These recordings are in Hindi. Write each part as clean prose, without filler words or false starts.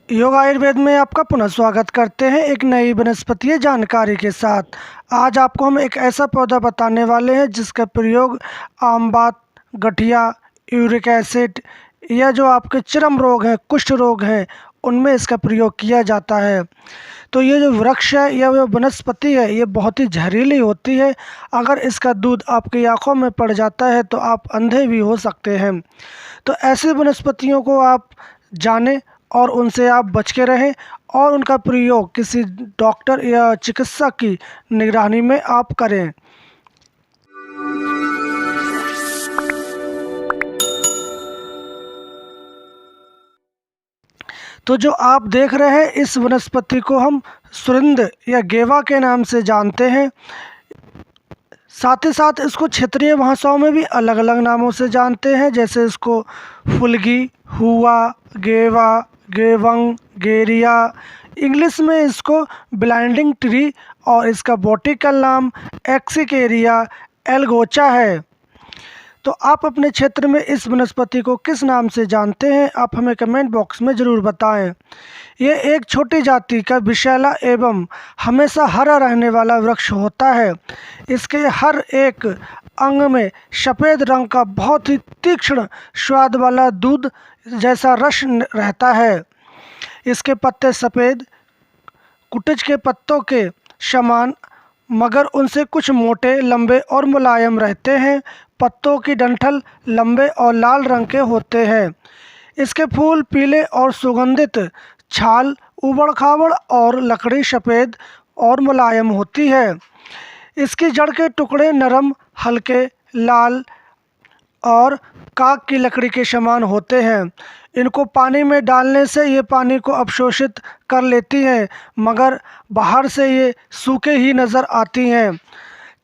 योग आयुर्वेद में आपका पुनः स्वागत करते हैं एक नई वनस्पतीय जानकारी के साथ। आज आपको हम एक ऐसा पौधा बताने वाले हैं जिसका प्रयोग आम बात, गठिया, यूरिक एसिड या जो आपके चर्म रोग हैं, कुष्ठ रोग हैं, उनमें इसका प्रयोग किया जाता है। तो ये जो वृक्ष है या वो वनस्पति है, ये बहुत ही जहरीली होती है। अगर इसका दूध आपकी आँखों में पड़ जाता है तो आप अंधे भी हो सकते हैं। तो ऐसी वनस्पतियों को आप जानें और उनसे आप बच के रहें और उनका प्रयोग किसी डॉक्टर या चिकित्सक की निगरानी में आप करें। तो जो आप देख रहे हैं, इस वनस्पति को हम सुरिंद या गेवा के नाम से जानते हैं। साथ ही साथ इसको क्षेत्रीय भाषाओं में भी अलग अलग नामों से जानते हैं, जैसे इसको फुलगी, हुआ, गेवा, गेवंग, गेरिया। इंग्लिश में इसको ब्लाइंडिंग ट्री और इसका बॉटिकल नाम एक्सिकेरिया एल्गोचा है। तो आप अपने क्षेत्र में इस वनस्पति को किस नाम से जानते हैं, आप हमें कमेंट बॉक्स में ज़रूर बताएं। ये एक छोटी जाति का विषैला एवं हमेशा हरा रहने वाला वृक्ष होता है। इसके हर एक अंग में सफ़ेद रंग का बहुत ही तीक्ष्ण स्वाद वाला दूध जैसा रस रहता है। इसके पत्ते सफ़ेद कुटज के पत्तों के समान मगर उनसे कुछ मोटे, लंबे और मुलायम रहते हैं। पत्तों की डंठल लंबे और लाल रंग के होते हैं। इसके फूल पीले और सुगंधित, छाल उबड़ खाबड़ और लकड़ी सफ़ेद और मुलायम होती है। इसकी जड़ के टुकड़े नरम, हल्के, लाल और काक की लकड़ी के समान होते हैं। इनको पानी में डालने से ये पानी को अवशोषित कर लेती हैं, मगर बाहर से ये सूखे ही नज़र आती हैं।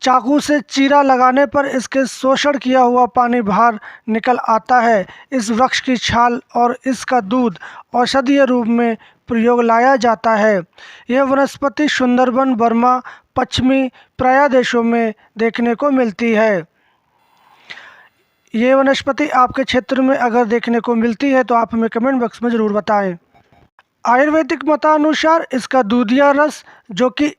चाकू से चीरा लगाने पर इसके शोषण किया हुआ पानी बाहर निकल आता है। इस वृक्ष की छाल और इसका दूध औषधीय रूप में प्रयोग लाया जाता है। यह वनस्पति सुंदरबन, बर्मा, पश्चिमी प्रदेशों में देखने को मिलती है। ये वनस्पति आपके क्षेत्र में अगर देखने को मिलती है तो आप हमें कमेंट बॉक्स में ज़रूर बताएं। आयुर्वेदिक मतानुसार इसका दूधिया रस, जो कि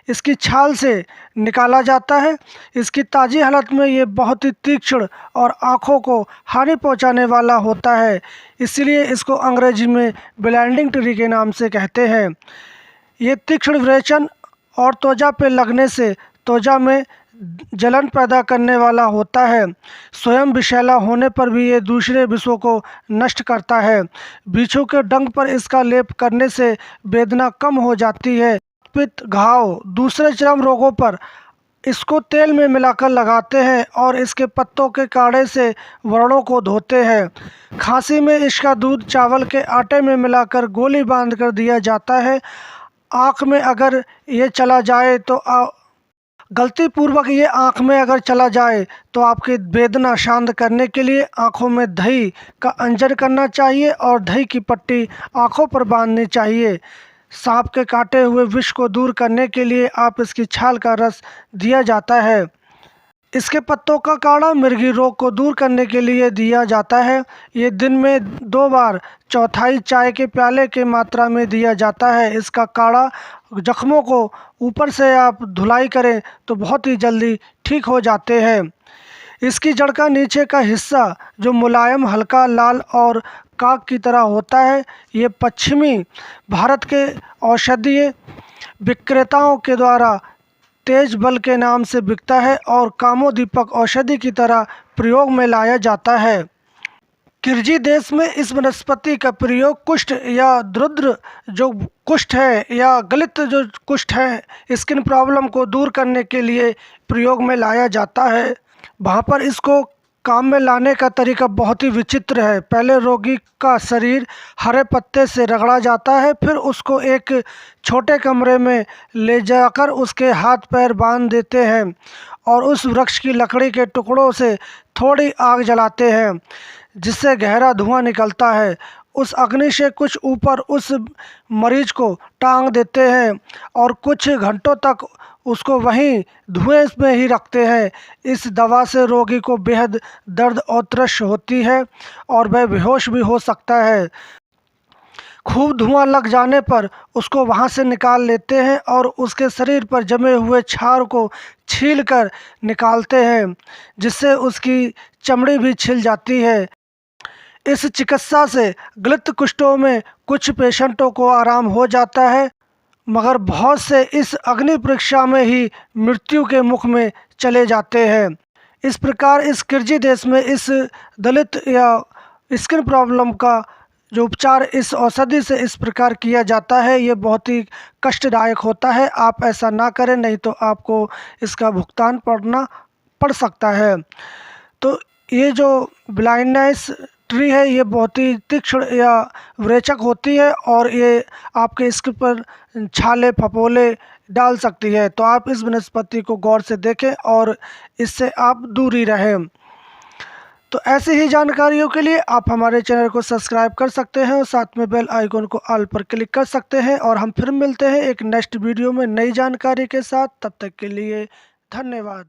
इसकी छाल से निकाला जाता है, इसकी ताज़ी हालत में ये बहुत ही तीक्ष्ण और आँखों को हानि पहुँचाने वाला होता है। इसलिए इसको अंग्रेजी में ब्लाइंडिंग ट्री के नाम से कहते हैं। ये तीक्ष्ण विरेचन और त्वचा पे लगने से त्वचा में जलन पैदा करने वाला होता है। स्वयं विषैला होने पर भी ये दूसरे विषों को नष्ट करता है। बिच्छू के डंक पर इसका लेप करने से वेदना कम हो जाती है। पित्त, घाव, दूसरे चर्म रोगों पर इसको तेल में मिलाकर लगाते हैं और इसके पत्तों के काढ़े से व्रणों को धोते हैं। खांसी में इसका दूध चावल के आटे में मिलाकर गोली बांध कर दिया जाता है। आँख में अगर ये चला जाए तो गलतीपूर्वक ये आँख में अगर चला जाए तो आपकी वेदना शांत करने के लिए आँखों में दही का अंजन करना चाहिए और दही की पट्टी आँखों पर बांधनी चाहिए। सांप के काटे हुए विष को दूर करने के लिए आप इसकी छाल का रस दिया जाता है। इसके पत्तों का काढ़ा मिर्गी रोग को दूर करने के लिए दिया जाता है। ये दिन में 2 बार चौथाई चाय के प्याले के मात्रा में दिया जाता है। इसका काढ़ा जख्मों को ऊपर से आप धुलाई करें तो बहुत ही जल्दी ठीक हो जाते हैं। इसकी जड़ का नीचे का हिस्सा जो मुलायम, हल्का लाल और काक की तरह होता है, ये पश्चिमी भारत के औषधीय विक्रेताओं के द्वारा तेज बल के नाम से बिकता है और कामोदीपक औषधि की तरह प्रयोग में लाया जाता है। किर्गी देश में इस वनस्पति का प्रयोग कुष्ठ या द्रुद्र जो कुष्ठ है या गलित जो कुष्ठ है, स्किन प्रॉब्लम को दूर करने के लिए प्रयोग में लाया जाता है। वहाँ पर इसको काम में लाने का तरीका बहुत ही विचित्र है। पहले रोगी का शरीर हरे पत्ते से रगड़ा जाता है, फिर उसको एक छोटे कमरे में ले जाकर उसके हाथ पैर बांध देते हैं और उस वृक्ष की लकड़ी के टुकड़ों से थोड़ी आग जलाते हैं, जिससे गहरा धुआं निकलता है। उस अग्नि से कुछ ऊपर उस मरीज को टांग देते हैं और कुछ घंटों तक उसको वहीं धुएं में ही रखते हैं। इस दवा से रोगी को बेहद दर्द और त्रस्त होती है और वह बेहोश भी हो सकता है। खूब धुआं लग जाने पर उसको वहाँ से निकाल लेते हैं और उसके शरीर पर जमे हुए क्षार को छील कर निकालते हैं, जिससे उसकी चमड़ी भी छिल जाती है। इस चिकित्सा से गलत कुष्ठों में कुछ पेशेंटों को आराम हो जाता है, मगर बहुत से इस अग्नि परीक्षा में ही मृत्यु के मुख में चले जाते हैं। इस प्रकार इस किर्गी देश में इस दलित या स्किन प्रॉब्लम का जो उपचार इस औषधि से इस प्रकार किया जाता है, ये बहुत ही कष्टदायक होता है। आप ऐसा ना करें, नहीं तो आपको इसका भुगतान पड़ सकता है। तो ये जो ब्लाइंडनेस ट्री है, ये बहुत ही तीक्ष्ण या विरेचक होती है और ये आपके स्किन पर छाले फफोले डाल सकती है। तो आप इस वनस्पति को गौर से देखें और इससे आप दूरी रहें। तो ऐसी ही जानकारियों के लिए आप हमारे चैनल को सब्सक्राइब कर सकते हैं और साथ में बेल आइकन को ऑल पर क्लिक कर सकते हैं। और हम फिर मिलते हैं एक नेक्स्ट वीडियो में नई जानकारी के साथ। तब तक के लिए धन्यवाद।